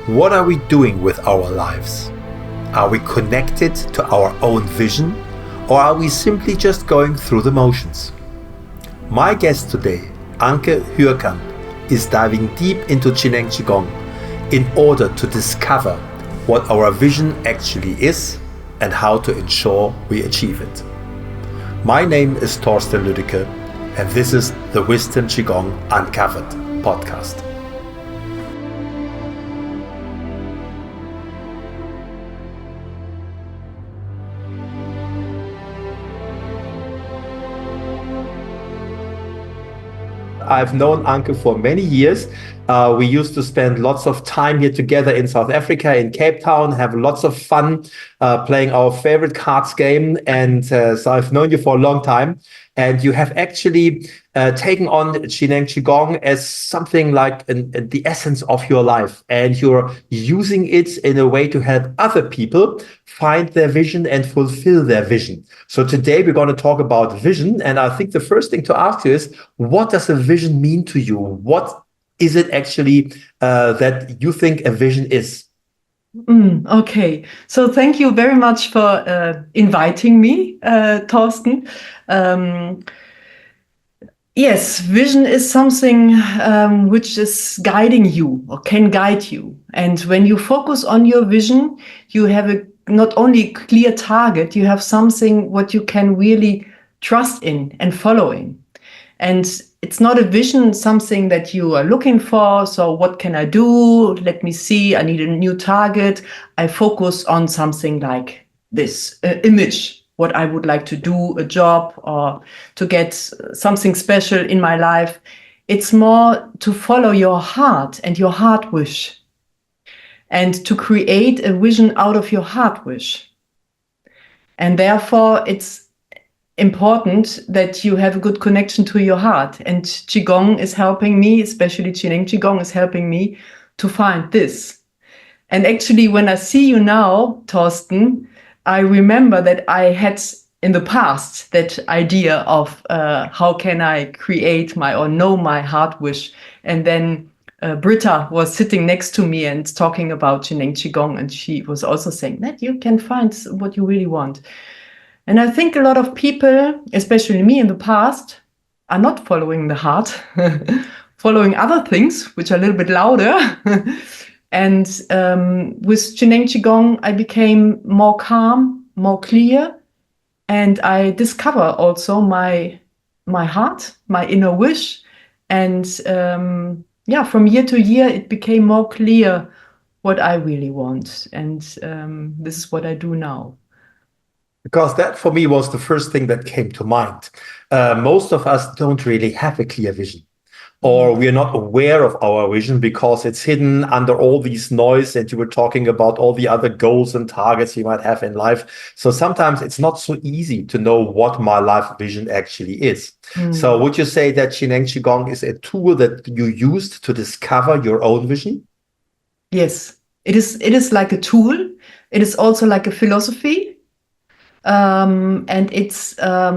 What are we doing with our lives? Are we connected to our own vision, or are we simply just going through the motions? My guest today, Anke Hürkan, is diving deep into Chineng Qigong in order to discover what our vision actually is and how to ensure we achieve it. My name is Thorsten Lüdecke, and this is the Wisdom Qigong Uncovered podcast. I've known Anke for many years. We used to spend lots of time here together in South Africa, in Cape Town, have lots of fun playing our favorite cards game. And so I've known you for a long time. And you have actually taken on Chineng Qigong as something like the essence of your life. And you're using it in a way to help other people find their vision and fulfill their vision. So today we're going to talk about vision. And I think the first thing to ask you is, what does a vision mean to you? What is it actually that you think a vision is? Okay, so thank you very much for inviting me, Thorsten. Yes, vision is something which is guiding you or can guide you. And when you focus on your vision, you have not only a clear target, you have something what you can really trust in and following. And it's not a vision, something that you are looking for. So what can I do? Let me see. I need a new target. I focus on something like this image, what I would like to do, a job, or to get something special in my life. It's more to follow your heart and your heart wish, and to create a vision out of your heart wish. And therefore, it's important that you have a good connection to your heart. And Qigong is helping me, especially Chineng Qigong is helping me to find this. And actually, when I see you now, Thorsten, I remember that I had in the past that idea of how can I create or know my heart wish. And then Britta was sitting next to me and talking about Chineng Qigong, and she was also saying that you can find what you really want. And I think a lot of people, especially me in the past, are not following the heart, following other things, which are a little bit louder. And with Chineng Qigong, I became more calm, more clear. And I discover also my heart, my inner wish. And from year to year, it became more clear what I really want. And this is what I do now. Because that, for me, was the first thing that came to mind. Most of us don't really have a clear vision, or we're not aware of our vision because it's hidden under all these noise. And you were talking about all the other goals and targets you might have in life. So sometimes it's not so easy to know what my life vision actually is. So would you say that Chineng Qigong is a tool that you used to discover your own vision? Yes, it is like a tool. It is also like a philosophy. And it's a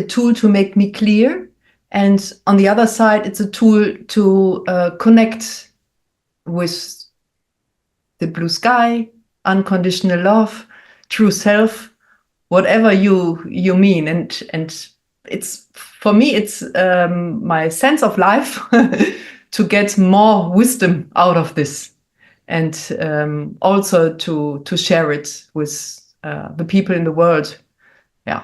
tool to make me clear. And on the other side, it's a tool to connect with the blue sky, unconditional love, true self, whatever you mean. And it's, for me, it's my sense of life to get more wisdom out of this, and also to share it with the people in the world. Yeah.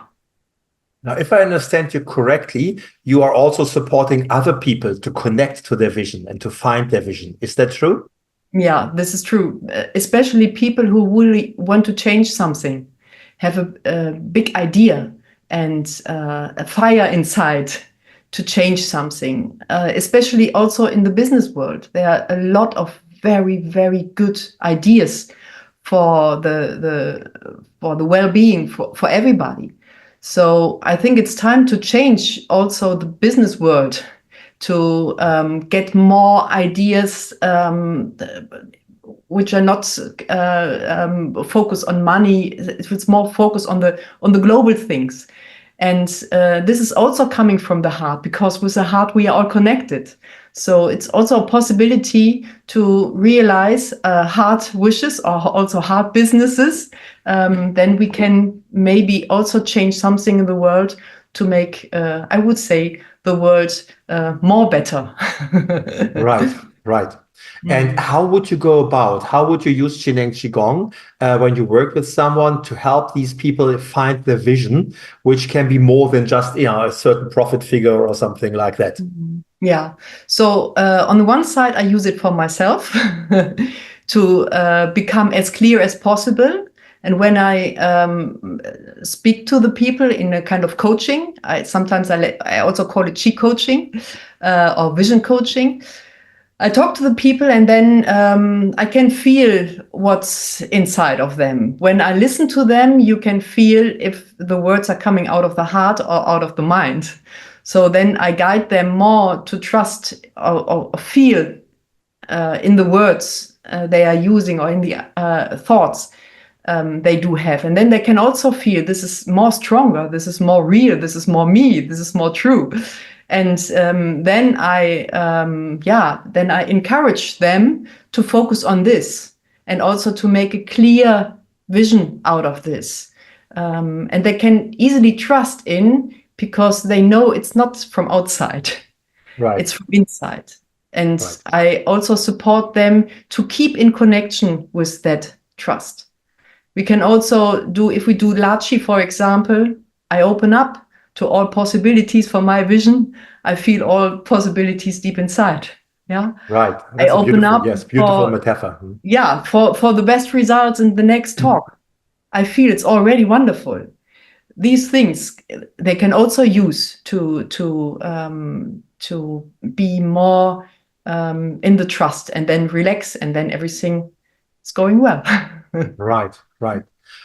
Now, if I understand you correctly, you are also supporting other people to connect to their vision and to find their vision. Is that true? Yeah, this is true. Especially people who really want to change something, have a big idea and a fire inside to change something. Especially also in the business world, there are a lot of very, very good ideas for the well-being for everybody. So I think it's time to change also the business world to get more ideas which are not focused on money. It's more focused on the global things. And this is also coming from the heart, because with the heart we are all connected. So it's also a possibility to realize hard wishes or also hard businesses. Then we can maybe also change something in the world to make, I would say, the world more better. Right, right. And how would you go about, how would you use Qineng Qigong when you work with someone to help these people find their vision, which can be more than just, a certain profit figure or something like that? Yeah. So on the one side, I use it for myself to become as clear as possible. And when I speak to the people in a kind of coaching, sometimes I also call it Qi coaching or vision coaching. I talk to the people and then I can feel what's inside of them. When I listen to them, you can feel if the words are coming out of the heart or out of the mind. So then I guide them more to trust or feel in the words they are using or in the thoughts they do have. And then they can also feel this is more stronger, this is more real, this is more me, this is more true. And then I encourage them to focus on this and also to make a clear vision out of this. And they can easily trust in because they know it's not from outside, Right. It's from inside. And Right. I also support them to keep in connection with that trust. We can also do, if we do Lachi, for example, I open up to all possibilities for my vision. I feel all possibilities deep inside. Yeah. Right. I open up. Yes, beautiful metaphor. Yeah, for the best results in the next talk. I feel it's already wonderful. These things they can also use to be more in the trust and then relax and then everything is going well. Right, right.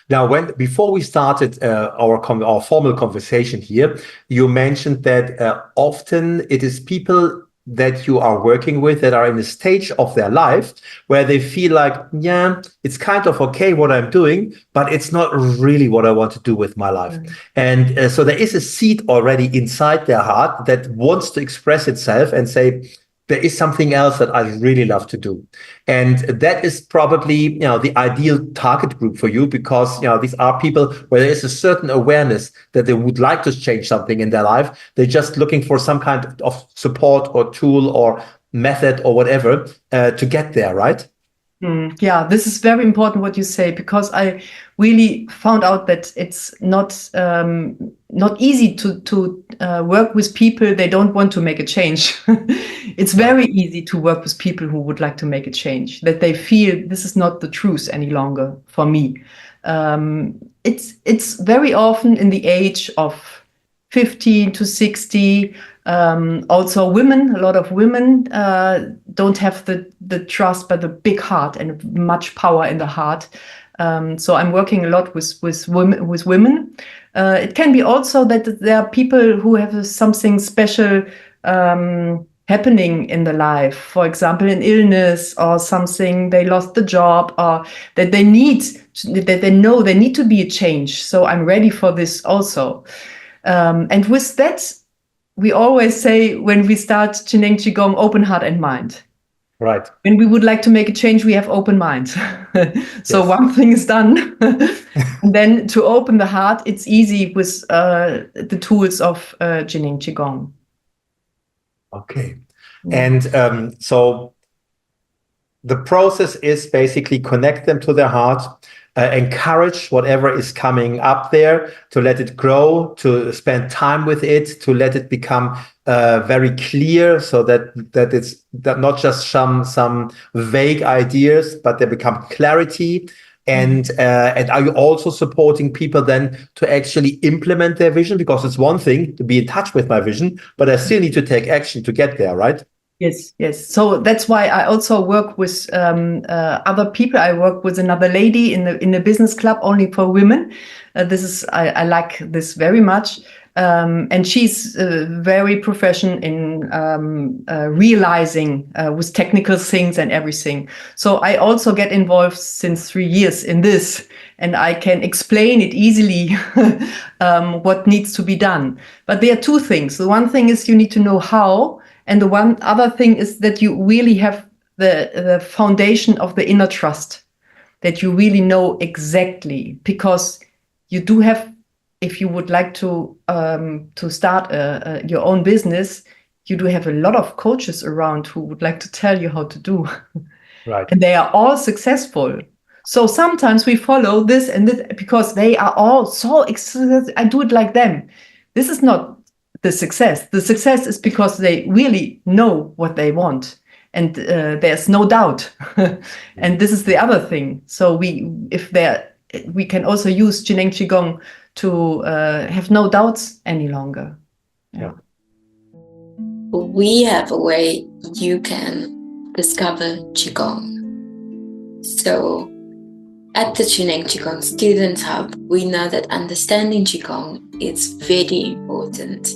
Now, before we started our formal conversation here, you mentioned that often it is people that you are working with that are in a stage of their life where they feel like, yeah, it's kind of okay what I'm doing, but it's not really what I want to do with my life. And so there is a seed already inside their heart that wants to express itself and say, there is something else that I really love to do. And that is probably, the ideal target group for you because, these are people where there is a certain awareness that they would like to change something in their life. They're just looking for some kind of support or tool or method or whatever to get there, right? Yeah, this is very important what you say, because I really found out that it's not easy to work with people they don't want to make a change. It's very easy to work with people who would like to make a change, that they feel this is not the truth any longer for me. It's very often in the age of 50 to 60. Also women, a lot of women don't have the trust, but the big heart and much power in the heart. So I'm working a lot with women. It can be also that there are people who have something special happening in the life. For example, an illness or something, they lost the job, or that they know they need to be a change. So I'm ready for this also. And with that, we always say when we start Qineng Qigong, open heart and mind. Right. When we would like to make a change, we have open mind. So one thing is done. And then to open the heart, it's easy with the tools of Qineng Qigong. Okay. And so the process is basically connect them to their heart, encourage whatever is coming up there, to let it grow, to spend time with it, to let it become very clear, so that it's not just some vague ideas, but they become clarity. And are you also supporting people then to actually implement their vision? Because it's one thing to be in touch with my vision, but I still need to take action to get there, right? Yes. So that's why I also work with other people. I work with another lady in a business club only for women. I like this very much. And she's very professional in realizing with technical things and everything. So I also get involved since 3 years in this, and I can explain it easily what needs to be done. But there are two things. The one thing is you need to know how, And the one other thing is that you really have the foundation of the inner trust, that you really know exactly, because you do have, if you would like to start your own business, you do have a lot of coaches around who would like to tell you how to do. Right. And they are all successful. So sometimes we follow this and this because they are all so excited. I do it like them. This is not the success. The success is because they really know what they want, and there's no doubt. And this is the other thing. So we can also use Jineng Qigong to have no doubts any longer. Yeah. We have a way you can discover Qigong. So at the Jineng Qigong Students Hub, we know that understanding Qigong is very important.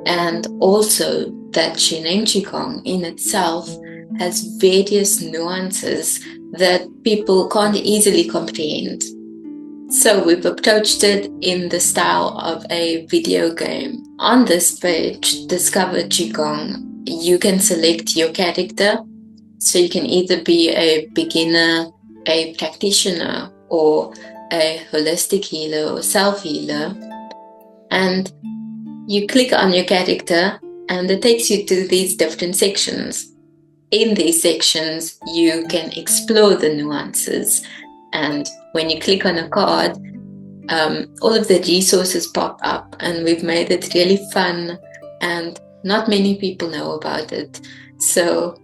And also that Jineng Qigong in itself has various nuances that people can't easily comprehend. So we've approached it in the style of a video game. On this page, Discover Qigong, you can select your character. So you can either be a beginner, a practitioner, or a holistic healer or self-healer. And you click on your character and it takes you to these different sections. In these sections, you can explore the nuances. And when you click on a card, all of the resources pop up, and we've made it really fun, and not many people know about it. So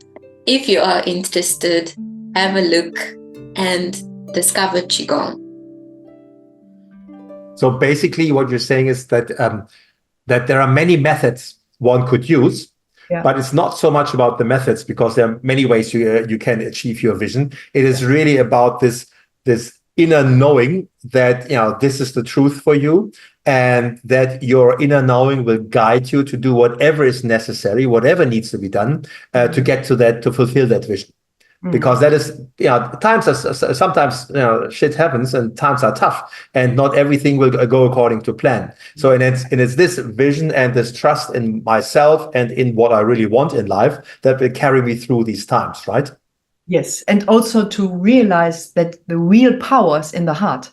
if you are interested, have a look and discover Qigong. So basically what you're saying is that that there are many methods one could use, but it's not so much about the methods, because there are many ways you can achieve your vision. It is really about this inner knowing that, this is the truth for you, and that your inner knowing will guide you to do whatever is necessary, whatever needs to be done to get to that, to fulfill that vision. Because that is, times are sometimes, shit happens and times are tough and not everything will go according to plan. So, and it's this vision and this trust in myself and in what I really want in life that will carry me through these times, right? Yes. And also to realize that the real power is in the heart,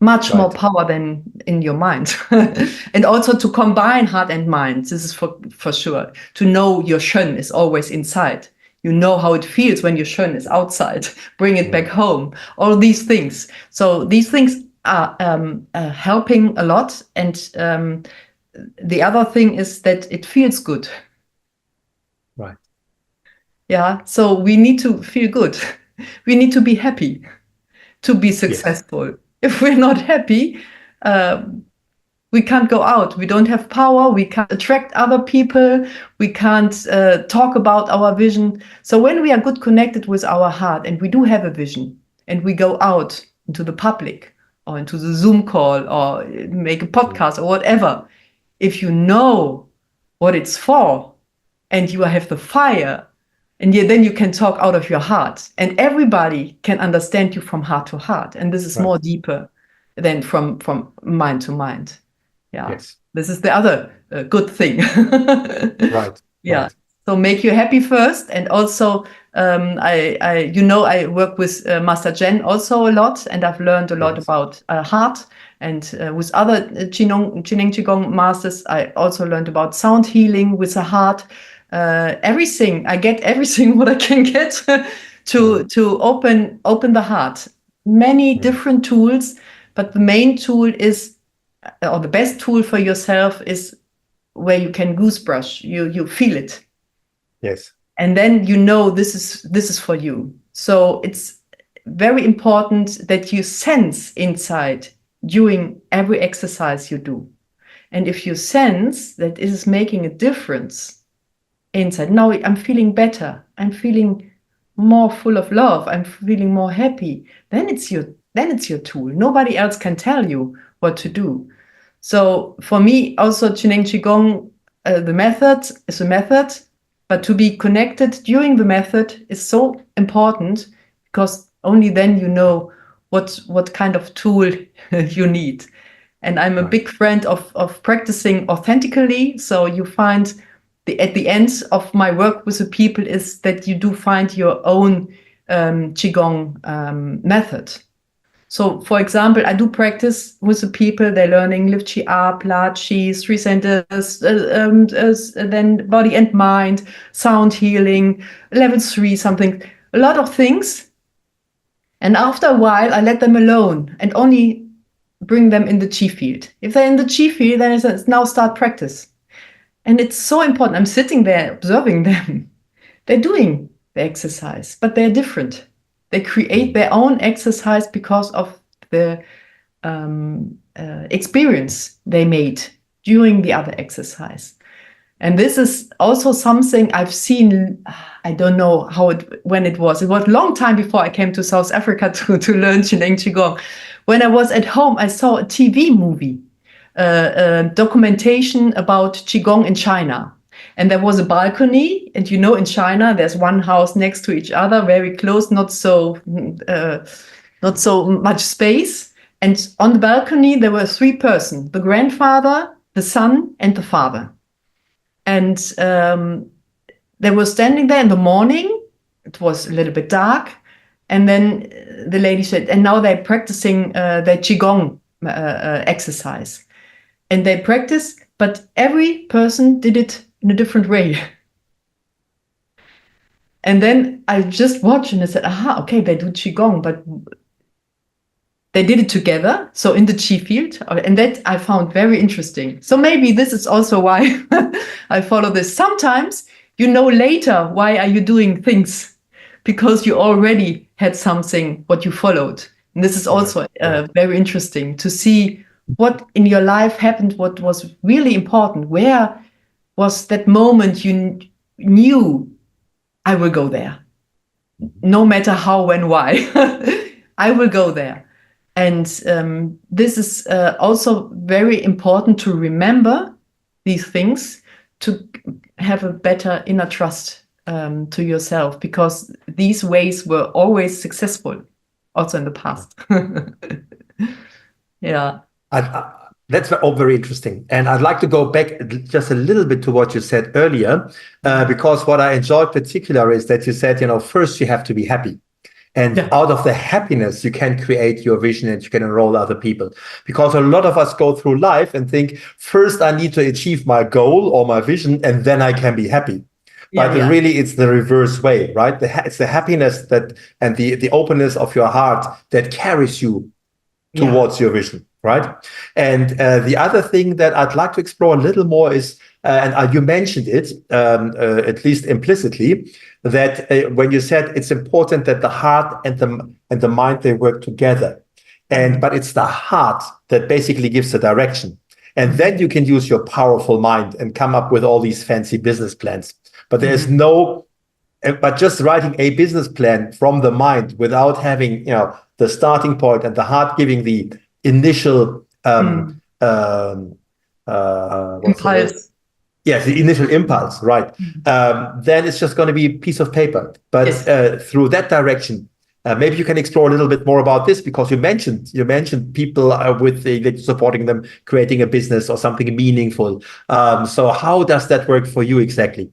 much more power than in your mind. And also to combine heart and mind. This is for sure. To know your Shön is always inside. You know how it feels when your Shön is outside. Bring it back home. All these things. So these things are helping a lot. And the other thing is that it feels good. Right. Yeah. So we need to feel good. We need to be happy to be successful. Yes. If we're not happy, we can't go out. We don't have power. We can't attract other people. We can't talk about our vision. So when we are good connected with our heart and we do have a vision and we go out into the public or into the Zoom call or make a podcast or whatever, if you know what it's for and you have the fire, and then you can talk out of your heart and everybody can understand you from heart to heart. And this is more deeper than from mind to mind. Yeah, yes. This is the other good thing. Right. Yeah. Right. So make you happy first. And also, I work with Master Jen also a lot, and I've learned a lot about heart. And with other Jineng Qigong masters, I also learned about sound healing with the heart. Everything I get, everything what I can get to open the heart. Many different tools, but the main tool is, or the best tool for yourself is where you can goosebrush. You feel it. Yes. And then you know this is for you. So it's very important that you sense inside during every exercise you do. And if you sense that it is making a difference inside, now I'm feeling better, I'm feeling more full of love, I'm feeling more happy, then it's your tool. Nobody else can tell you what to do. So for me, also Jineng Qigong, the method is a method, but to be connected during the method is so important, because only then you know what kind of tool you need. And I'm a big friend of practicing authentically. So you find at the end of my work with the people is that you do find your own Qigong method. So, for example, I do practice with the people. They're learning Lift Chi Up, La Chi, 3 centers, then body and mind, sound healing, level 3, something, a lot of things. And after a while, I let them alone and only bring them in the Qi field. If they're in the Qi field, then it's now start practice. And it's so important. I'm sitting there observing them. They're doing the exercise, but they're different. They create their own exercise because of the experience they made during the other exercise. And this is also something I've seen. I don't know when it was. It was a long time before I came to South Africa to learn Chineng Qigong. When I was at home, I saw a TV movie, documentation about Qigong in China. And there was a balcony, and in China, there's one house next to each other, very close, not so much space. And on the balcony, there were 3 persons: the grandfather, the son, and the father. And they were standing there in the morning. It was a little bit dark. And then the lady said, and now they're practicing their Qigong exercise. And they practice, but every person did it in a different way. And then I just watched and I said, aha, okay, they do Qigong, but they did it together. So in the Qi field, and that I found very interesting. So maybe this is also why I follow this. Sometimes later, why are you doing things? Because you already had something what you followed. And this is also very interesting to see what in your life happened, what was really important. Where was that moment you knew I will go there? No matter how, when, why, I will go there. And this is also very important to remember these things, to have a better inner trust to yourself, because these ways were always successful, also in the past. Yeah. That's all very interesting. And I'd like to go back just a little bit to what you said earlier, because what I enjoyed particularly is that you said, first you have to be happy. And out of the happiness, you can create your vision and you can enroll other people. Because a lot of us go through life and think, first I need to achieve my goal or my vision, and then I can be happy. But really, it's the reverse way, right? It's the happiness and the openness of your heart that carries you towards your vision, right? And the other thing that I'd like to explore a little more is, and you mentioned it, at least implicitly, that when you said it's important that the heart and the mind, they work together. But it's the heart that basically gives the direction. And then you can use your powerful mind and come up with all these fancy business plans. But there's but just writing a business plan from the mind without having, the starting point and the heart giving the initial impulse. Yes, the initial impulse, right? Then it's just going to be a piece of paper. But through that direction, maybe you can explore a little bit more about this, because you mentioned people supporting them, creating a business or something meaningful. So how does that work for you exactly?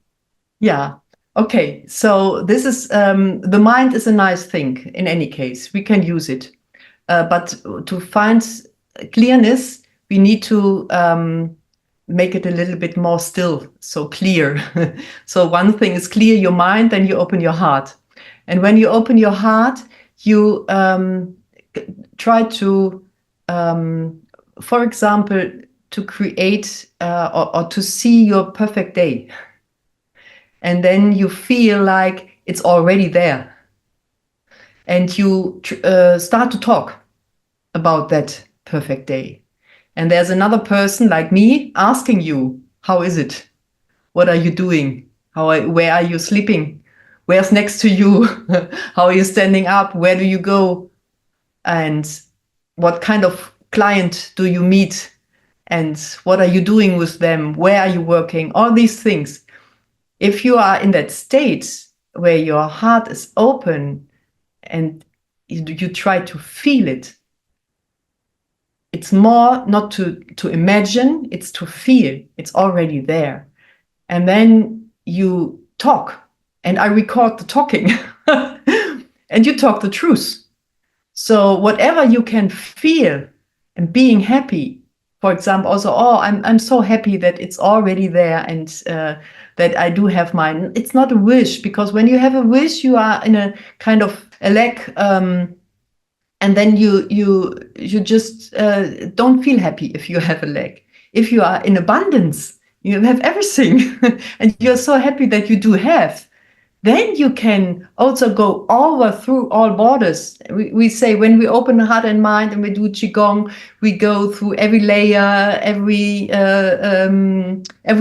Yeah. Okay. So this is the mind is a nice thing. In any case, we can use it, but to find clearness, we need to make it a little bit more still, so clear. So one thing is clear your mind, then you open your heart. And when you open your heart, you try to, for example, to create or to see your perfect day. And then you feel like it's already there. And you start to talk about that perfect day. And there's another person like me asking you, how is it? What are you doing? Where are you sleeping? Where's next to you? How are you standing up? Where do you go? And what kind of client do you meet? And what are you doing with them? Where are you working? All these things. If you are in that state where your heart is open and you try to feel it, it's more not to imagine, it's to feel. It's already there. and then you talk, and I record the talking, and you talk the truth. So whatever you can feel and being happy, for example, also, oh, I'm so happy that it's already there, and that I do have mine. It's not a wish, because when you have a wish, you are in a kind of a lack, and then you just don't feel happy if you have a lack. If you are in abundance, you have everything, and you're so happy that you do have. Then you can also go over through all borders. We say when we open the heart and mind and we do Qigong, we go through every layer, every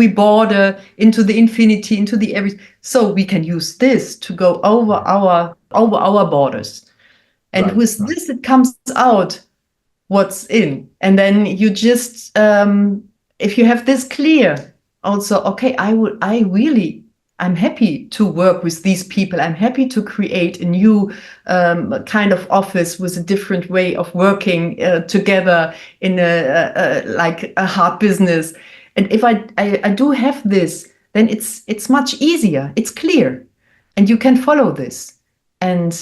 border, into the infinity, into the every. So we can use this to go over our borders. And Right. with this, it comes out what's in. And then you just, if you have this clear, also, okay, I'm happy to work with these people. I'm happy to create a new kind of office with a different way of working together in like a hard business. And if I do have this, then it's much easier. It's clear, and you can follow this. And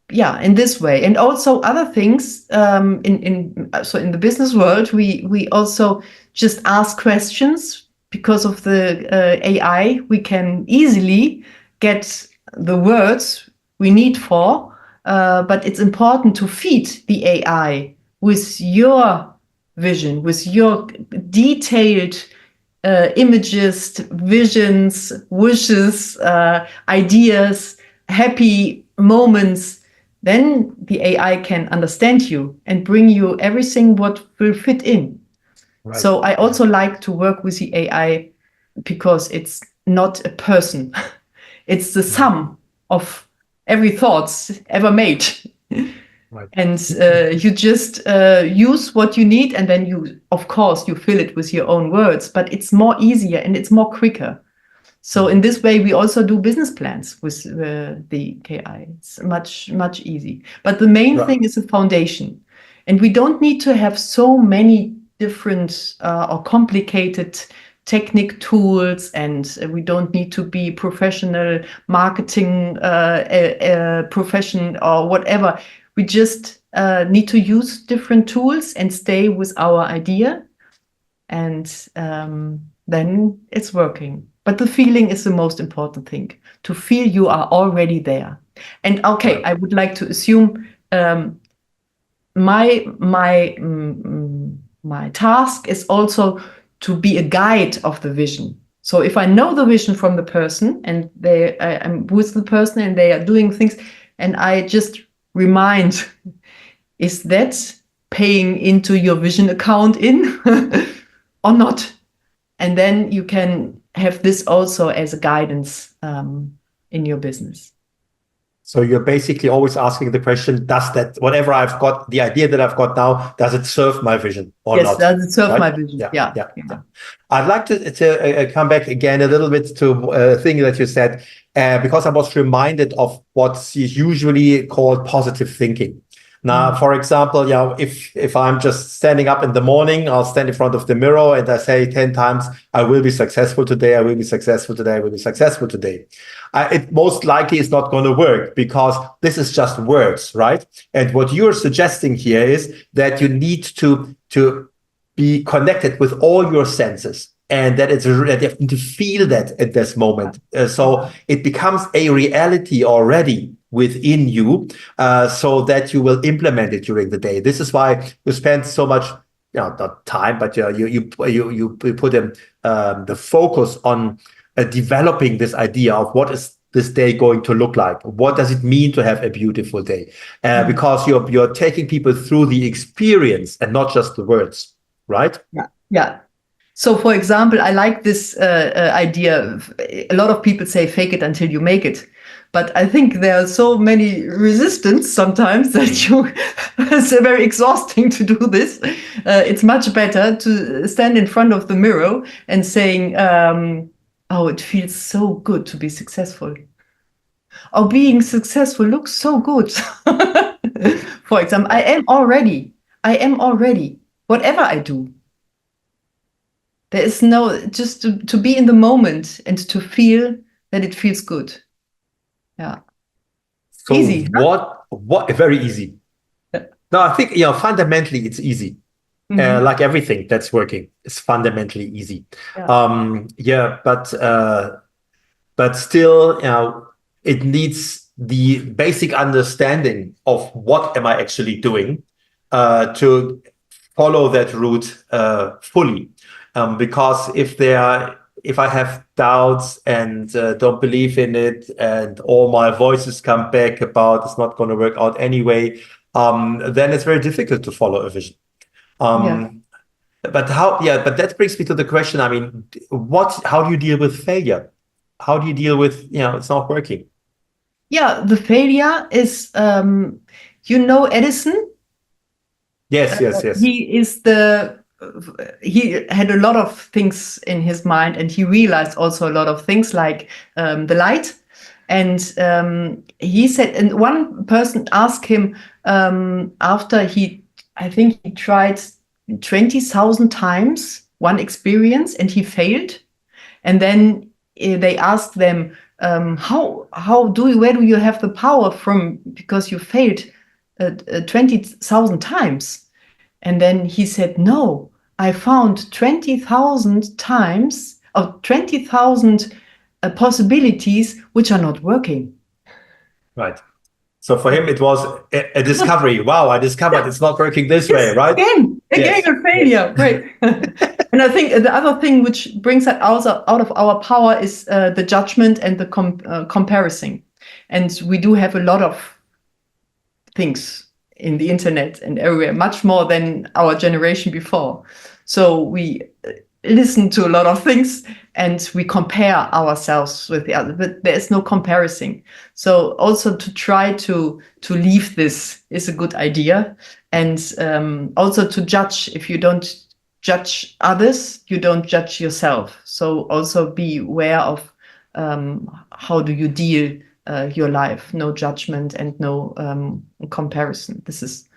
yeah, in this way. And also other things in the business world, we also just ask questions. Because of the AI, we can easily get the words we need for, but it's important to feed the AI with your vision, with your detailed images, visions, wishes, ideas, happy moments. Then the AI can understand you and bring you everything what will fit in. Right. So I also like to work with the AI because it's not a person. It's the sum of every thoughts ever made. Right. And you just use what you need, and then you, of course, you fill it with your own words, but it's more easier and it's more quicker. So in this way, we also do business plans with the KI. It's much easy. But the main thing is the foundation. And we don't need to have so many different or complicated technique tools, and we don't need to be professional marketing profession or whatever. We just need to use different tools and stay with our idea, and then it's working. But the feeling is the most important thing, to feel you are already there. And okay, I would like to assume my task is also to be a guide of the vision. So if I know the vision from the person, and I'm with the person and they are doing things, and I just remind, is that paying into your vision account in or not? And then you can have this also as a guidance in your business. So you're basically always asking the question, does that, whatever I've got, the idea that I've got now, does it serve my vision or not? Yes, does it serve right? my vision? Yeah. I'd like to come back again a little bit to a thing that you said, because I was reminded of what's usually called positive thinking. Now, for example, if I'm just standing up in the morning, I'll stand in front of the mirror and I say 10 times, I will be successful today, I will be successful today, I will be successful today. It most likely is not going to work, because this is just words, right? And what you're suggesting here is that you need to be connected with all your senses, and that you have to feel that at this moment. So it becomes a reality already within you, so that you will implement it during the day. This is why you spend so much, not time, but you put the focus on developing this idea of what is this day going to look like? What does it mean to have a beautiful day? Because you're taking people through the experience and not just the words, right? Yeah. So, for example, I like this idea. A lot of people say, fake it until you make it. But I think there are so many resistance sometimes that it's very exhausting to do this. It's much better to stand in front of the mirror and saying, oh, it feels so good to be successful. Or being successful looks so good. For example, I am already, whatever I do. There is no, just to be in the moment and to feel that it feels good. Yeah. So Easy, huh? what, very easy. No, I think, fundamentally it's easy. Like everything that's working is fundamentally easy. Yeah. But still, it needs the basic understanding of what am I actually doing to follow that route fully. Because if I have doubts and don't believe in it, and all my voices come back about it's not going to work out anyway, then it's very difficult to follow a vision. Yeah. But that brings me to the question. I mean, how do you deal with failure? How do you deal with, it's not working? Yeah, the failure is, Edison. Yes. He had a lot of things in his mind, and he realized also a lot of things like the light. And he said, and one person asked him after I think he tried 20,000 times one experience and he failed. And then they asked them, where do you have the power from? Because you failed 20,000 times. And then he said, no, I found 20,000 times of 20,000 possibilities which are not working. Right. So for him, it was a discovery. Wow, I discovered it's not working this way, right? Again, Yes. a failure. Right. And I think the other thing which brings that out of our power is the judgment and the comparison. And we do have a lot of things in the internet and everywhere, much more than our generation before. So we listen to a lot of things and we compare ourselves with the other, but there is no comparison. So also to try to leave this is a good idea. And also to judge. If you don't judge others, you don't judge yourself. So also be aware of how do you deal your life, no judgment and no comparison. This is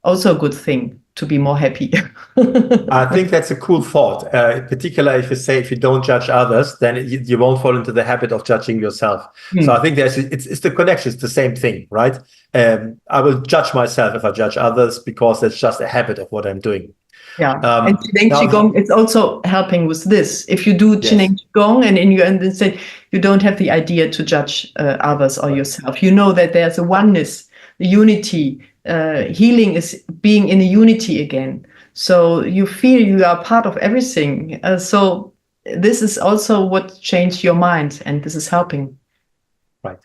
also a good thing to be more happy. I think that's a cool thought, particularly if you don't judge others, then you won't fall into the habit of judging yourself. So I think it's the connection, it's the same thing, right? I will judge myself if I judge others because it's just a habit of what I'm doing. Yeah, and Qineng Qigong is also helping with this. If you do Qineng Qigong and say you don't have the idea to judge others or yourself, you know that there's a oneness, a unity. Healing is being in a unity again. So you feel you are part of everything. So this is also what changed your mind, and this is helping. Right.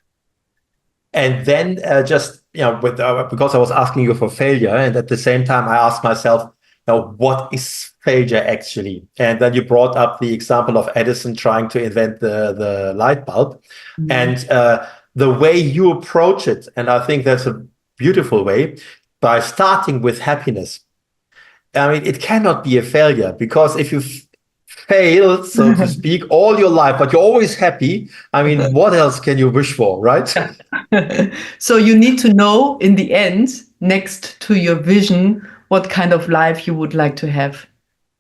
And then because I was asking you for failure, and at the same time I asked myself, now, what is failure actually? And then you brought up the example of Edison trying to invent the light bulb. And the way you approach it, and I think that's a beautiful way, by starting with happiness. I mean, it cannot be a failure, because if you failed, so to speak, all your life, but you're always happy, I mean, what else can you wish for, right? So you need to know in the end, next to your vision, what kind of life you would like to have.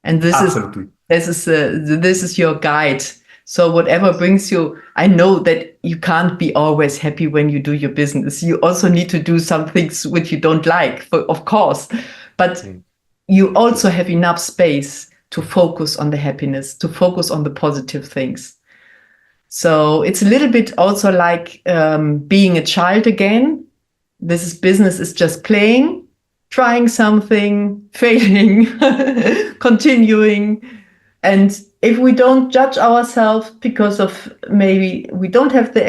And this is your guide. So whatever brings you, I know that you can't be always happy when you do your business. You also need to do some things which you don't like, of course. But you also have enough space to focus on the happiness, to focus on the positive things. So it's a little bit also like being a child again. Business is just playing, trying something, failing, continuing. And if we don't judge ourselves because of maybe we don't have the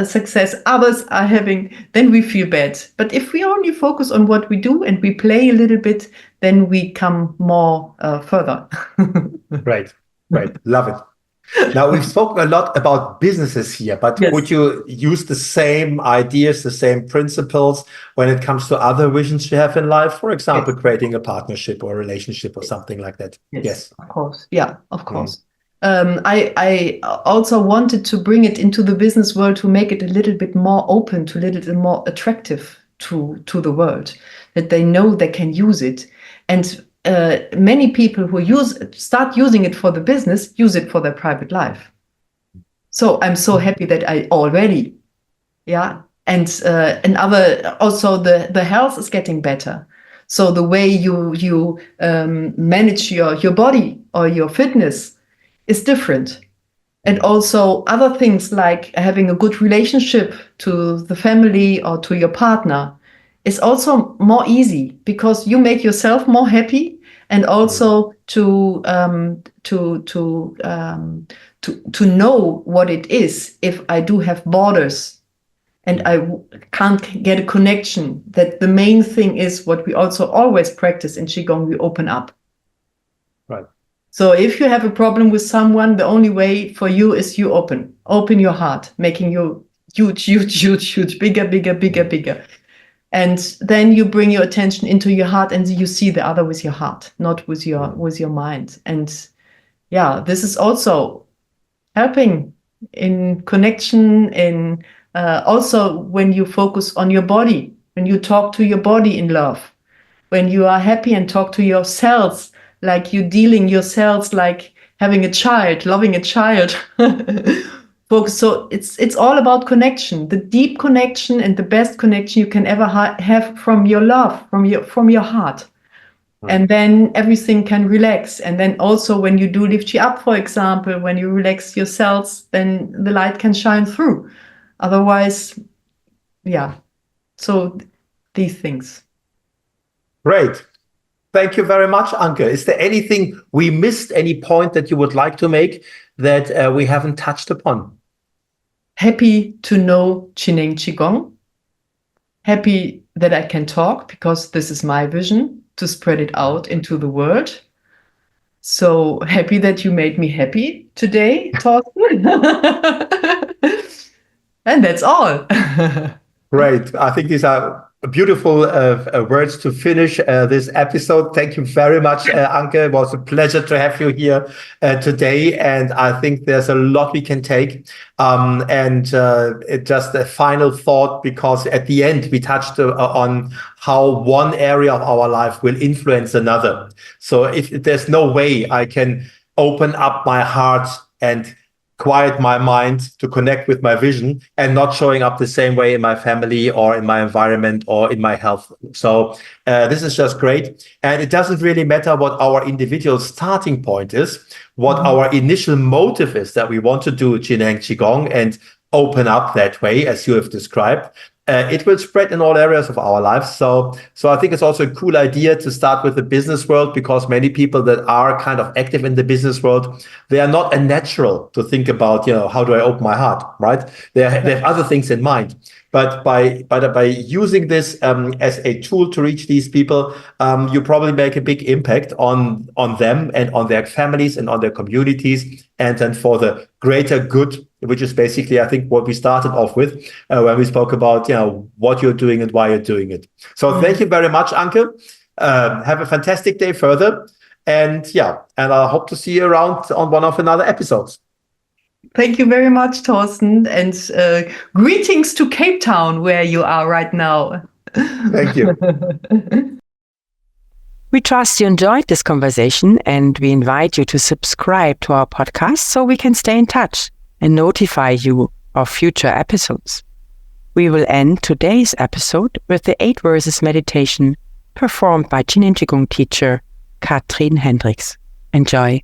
success others are having, then we feel bad. But if we only focus on what we do and we play a little bit, then we come more further. Right. Love it. Now, we've spoken a lot about businesses here, but would you use the same ideas, the same principles when it comes to other visions you have in life? For example, creating a partnership or a relationship or something like that. Yes. Of course. Yeah, of course. I also wanted to bring it into the business world to make it a little bit more open, a little bit more attractive to the world, that they know they can use it. And many people who start using it for the business use it for their private life. So I'm so happy that I already, and also the health is getting better. So the way you manage your body or your fitness is different. And also other things like having a good relationship to the family or to your partner is also more easy because you make yourself more happy, and also to know what it is if I do have borders and I can't get a connection. That the main thing is what we also always practice in Qigong, we open up. Right. So if you have a problem with someone, the only way for you is you open your heart, making you huge, bigger. And then you bring your attention into your heart and you see the other with your heart, not with your mind. And this is also helping in connection, in also when you focus on your body, when you talk to your body in love, when you are happy and talk to your cells, like you dealing your cells like having a child, loving a child. Focus. So it's all about connection, the deep connection and the best connection you can ever have from your love, from your heart. Right. And then everything can relax. And then also when you do Lift You Up, for example, when you relax your cells, then the light can shine through. Otherwise, so these things. Great. Thank you very much, Anke. Is there anything we missed, any point that you would like to make that we haven't touched upon? Happy to know Qineng Qigong. Happy that I can talk because this is my vision to spread it out into the world. So happy that you made me happy today, Thorsten. And that's all. Great. I think these are beautiful words to finish this episode. Thank you very much, Anke. It was a pleasure to have you here today. And I think there's a lot we can take. Just a final thought, because at the end, we touched on how one area of our life will influence another. So if there's no way I can open up my heart and quiet my mind to connect with my vision and not showing up the same way in my family or in my environment or in my health. So this is just great. And it doesn't really matter what our individual starting point is, what our initial motive is that we want to do Qineng Qigong and open up that way, as you have described. It will spread in all areas of our lives. So I think it's also a cool idea to start with the business world, because many people that are kind of active in the business world, they are not a natural to think about, how do I open my heart, right? They have other things in mind. But by using this as a tool to reach these people, you probably make a big impact on them and on their families and on their communities, and then for the greater good, which is basically, I think, what we started off with when we spoke about what you're doing and why you're doing it. So thank you very much, Anke. Have a fantastic day further, and I hope to see you around on one of another episodes. Thank you very much, Thorsten, and greetings to Cape Town, where you are right now. Thank you. We trust you enjoyed this conversation, and we invite you to subscribe to our podcast so we can stay in touch and notify you of future episodes. We will end today's episode with the 8 verses meditation performed by Qineng Qigong teacher Katrin Hendricks. Enjoy.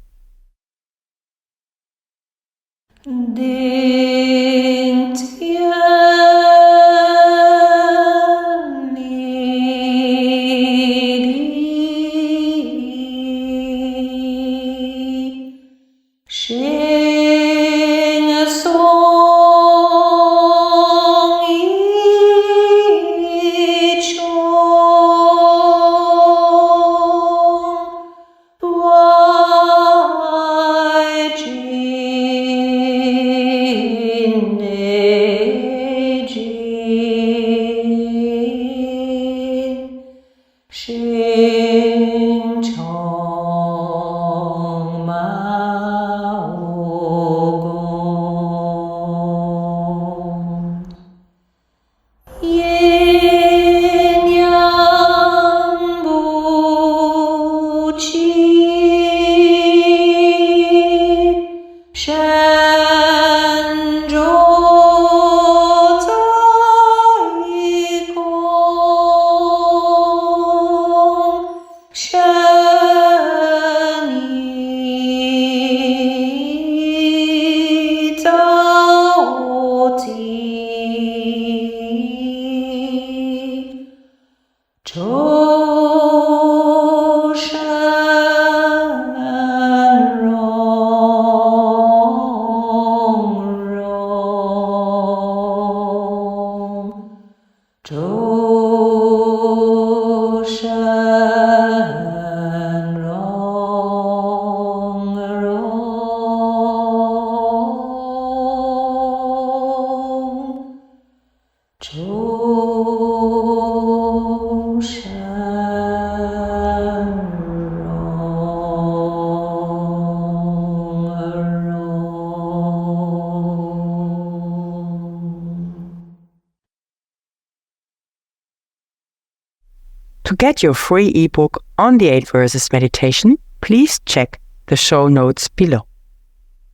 To get your free ebook on the 8 Verses meditation, please check the show notes below.